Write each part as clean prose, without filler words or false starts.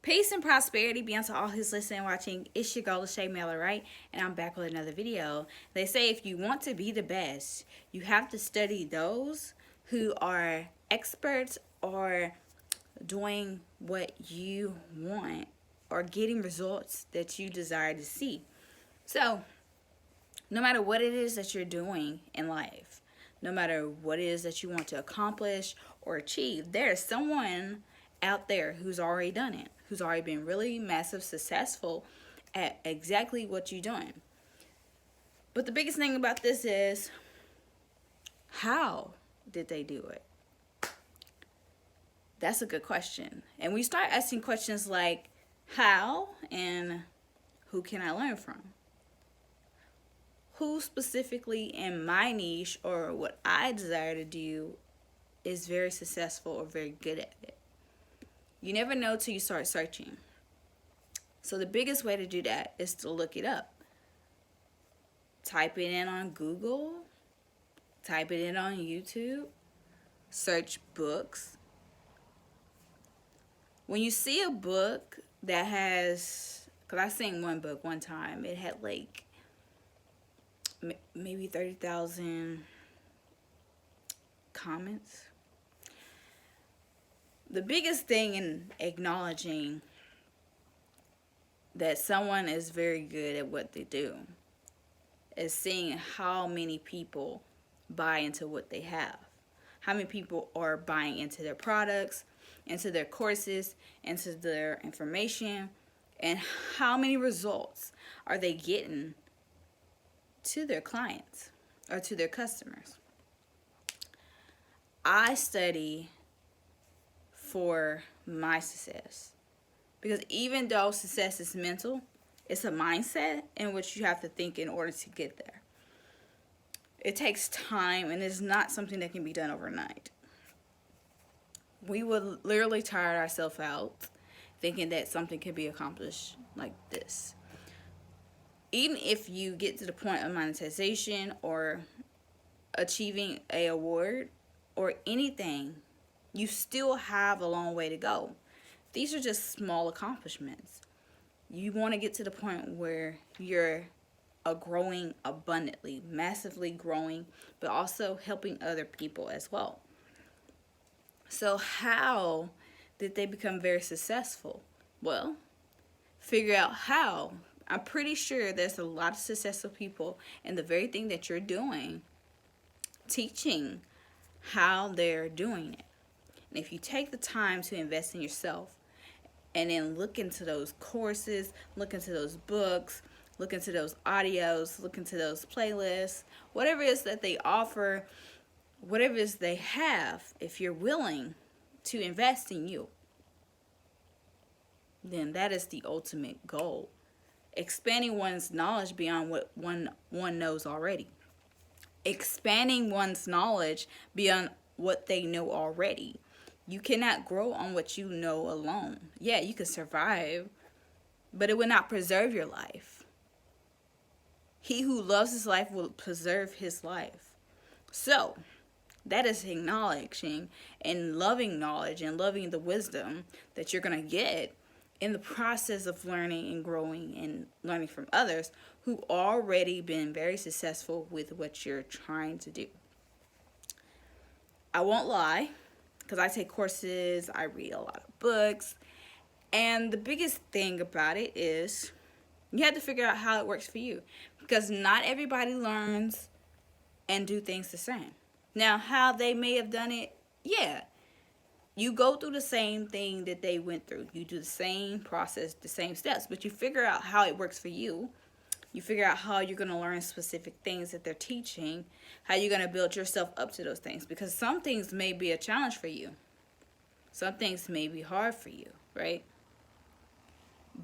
Peace and prosperity be unto all who's listening and watching. It's your girl, Shaeranea, right? And I'm back with another video. They say if you want to be the best, you have to study those who are experts or doing what you want or getting results that you desire to see. So, no matter what it is that you're doing in life, no matter what it is that you want to accomplish or achieve, there is someone out there who's already done it, who's already been really massive successful at exactly what you're doing. But the biggest thing about this is, how did they do it? That's a good question. And we start asking questions like, how and who can I learn from? Who specifically in my niche or what I desire to do is very successful or very good at it? You never know till you start searching. So the biggest way to do that is to look it up. Type it in on Google. Type it in on YouTube. Search books. When you see a book that has, because I seen one book one time, it had like maybe 30,000 comments. The biggest thing in acknowledging that someone is very good at what they do is seeing how many people buy into what they have. How many people are buying into their products, into their courses, into their information, and how many results are they getting to their clients or to their customers. I study for my success, because even though success is mental, it's a mindset in which you have to think in order to get there. It takes time, and it's not something that can be done overnight. We would literally tire ourselves out thinking that something can be accomplished like this. Even if you get to the point of monetization or achieving an award or anything, you still have a long way to go. These are just small accomplishments. You want to get to the point where you're growing abundantly, massively growing, but also helping other people as well. So how did they become very successful? Well, figure out how. I'm pretty sure there's a lot of successful people in the very thing that you're doing, teaching how they're doing it. And if you take the time to invest in yourself and then look into those courses, look into those books, look into those audios, look into those playlists, whatever it is that they offer, whatever it is they have, if you're willing to invest in you, then that is the ultimate goal. Expanding one's knowledge beyond what one knows already. Expanding one's knowledge beyond what they know already. You cannot grow on what you know alone. Yeah, you can survive, but it will not preserve your life. He who loves his life will preserve his life. So, that is acknowledging and loving knowledge and loving the wisdom that you're going to get in the process of learning and growing and learning from others who already been very successful with what you're trying to do. I won't lie, because I take courses, I read a lot of books, and the biggest thing about it is you have to figure out how it works for you, because not everybody learns and do things the same. Now, how they may have done it, yeah, you go through the same thing that they went through. You do the same process, the same steps, but you figure out how it works for you. You figure out how you're going to learn specific things that they're teaching, how you're going to build yourself up to those things, because some things may be a challenge for you. Some things may be hard for you, right?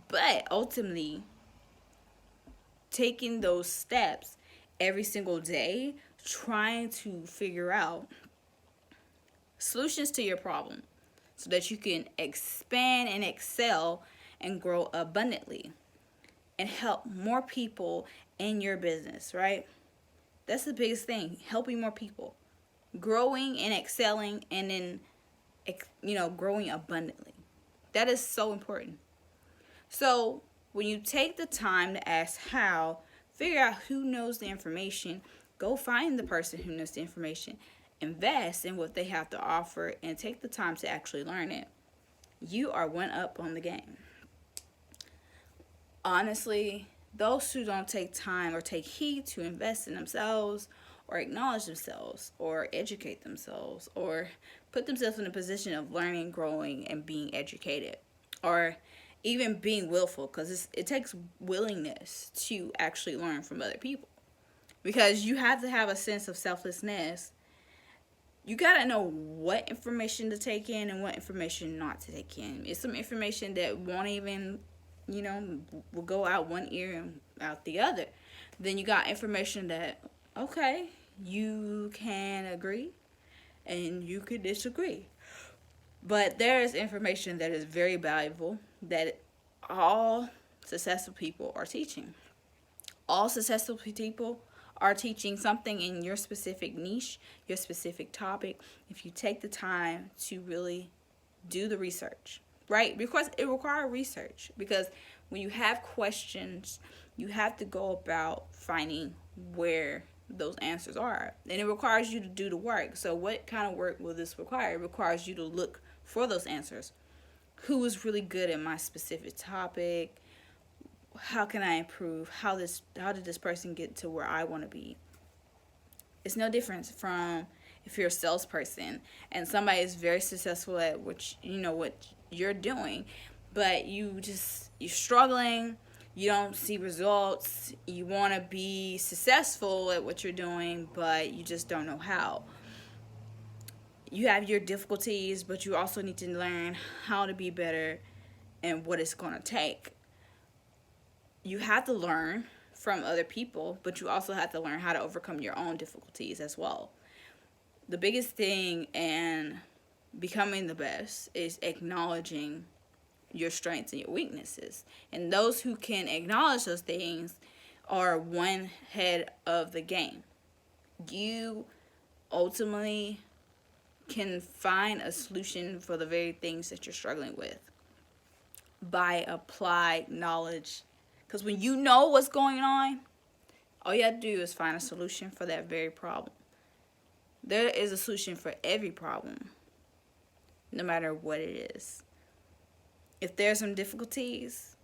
But ultimately, taking those steps every single day, trying to figure out solutions to your problem so that you can expand and excel and grow abundantly and help more people in your business, right? That's the biggest thing, helping more people, growing and excelling, and then growing abundantly. That is so important. So when you take the time to ask how, figure out who knows the information, go find the person who knows the information, invest in what they have to offer, and take the time to actually learn it, you are one up on the game. Honestly, those who don't take time or take heed to invest in themselves or acknowledge themselves or educate themselves or put themselves in a position of learning, growing, and being educated, or even being willful, because it takes willingness to actually learn from other people, because you have to have a sense of selflessness. You gotta know what information to take in and what information not to take in. It's some information that won't even, will go out one ear and out the other. Then you got information that, okay, you can agree and you could disagree. But there is information that is very valuable that all successful people are teaching. All successful people are teaching something in your specific niche, your specific topic, if you take the time to really do the research, right? Because it requires research. Because when you have questions, you have to go about finding where those answers are. And it requires you to do the work. So what kind of work will this require? It requires you to look for those answers. Who is really good at my specific topic? How can I improve? How did this person get to where I want to be? It's no difference from if you're a salesperson and somebody is very successful at what you're doing, but you're struggling, you don't see results, you want to be successful at what you're doing, but you just don't know how. You have your difficulties, but you also need to learn how to be better and what it's going to take. You have to learn from other people, but you also have to learn how to overcome your own difficulties as well. The biggest thing in becoming the best is acknowledging your strengths and your weaknesses. And those who can acknowledge those things are one head of the game. You ultimately can find a solution for the very things that you're struggling with by applied knowledge. Because when you know what's going on, all you have to do is find a solution for that very problem. There is a solution for every problem, no matter what it is. If there's some difficulties,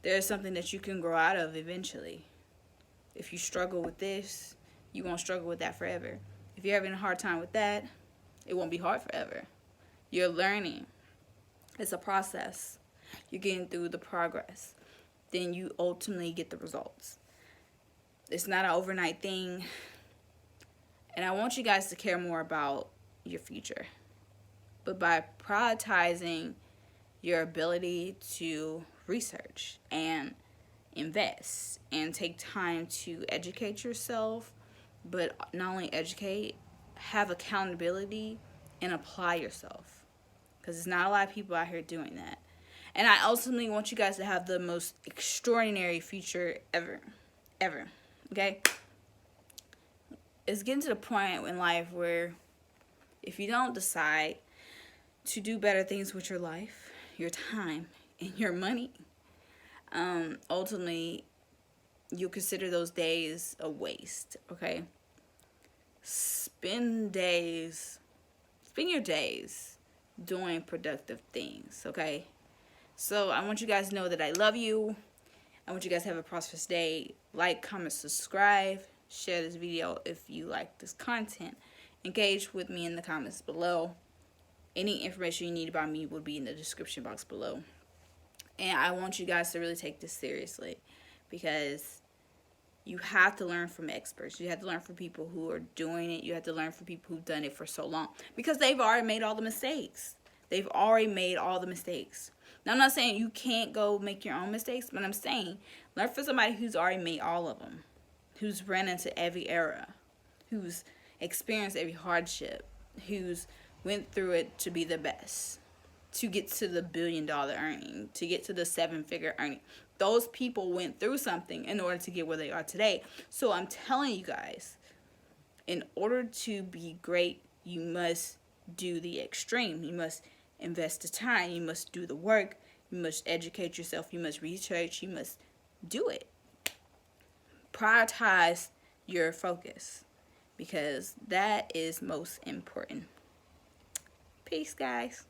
there's something that you can grow out of eventually. If you struggle with this, you won't struggle with that forever. If you're having a hard time with that, it won't be hard forever. You're learning. It's a process. You're getting through the progress. Then you ultimately get the results. It's not an overnight thing. And I want you guys to care more about your future. But by prioritizing your ability to research and invest and take time to educate yourself, but not only educate, have accountability and apply yourself. Because there's not a lot of people out here doing that. And I ultimately want you guys to have the most extraordinary future ever. Ever. Okay? It's getting to the point in life where if you don't decide to do better things with your life, your time, and your money, ultimately, you'll consider those days a waste. Okay? Spend your days doing productive things. Okay? So I want you guys to know that I love you. I want you guys to have a prosperous day. Like, comment, subscribe. Share this video if you like this content. Engage with me in the comments below. Any information you need about me will be in the description box below. And I want you guys to really take this seriously, because you have to learn from experts. You have to learn from people who are doing it. You have to learn from people who've done it for so long, because they've already made all the mistakes. They've already made all the mistakes. Now, I'm not saying you can't go make your own mistakes, but I'm saying learn from somebody who's already made all of them, who's ran into every era, who's experienced every hardship, who's went through it to be the best, to get to the $1 billion earning, to get to the 7-figure earning. Those people went through something in order to get where they are today. So I'm telling you guys, in order to be great, you must do the extreme. You must invest the time. You must do the work. You must educate yourself. You must research. You must do it. Prioritize your focus, because that is most important. Peace, guys.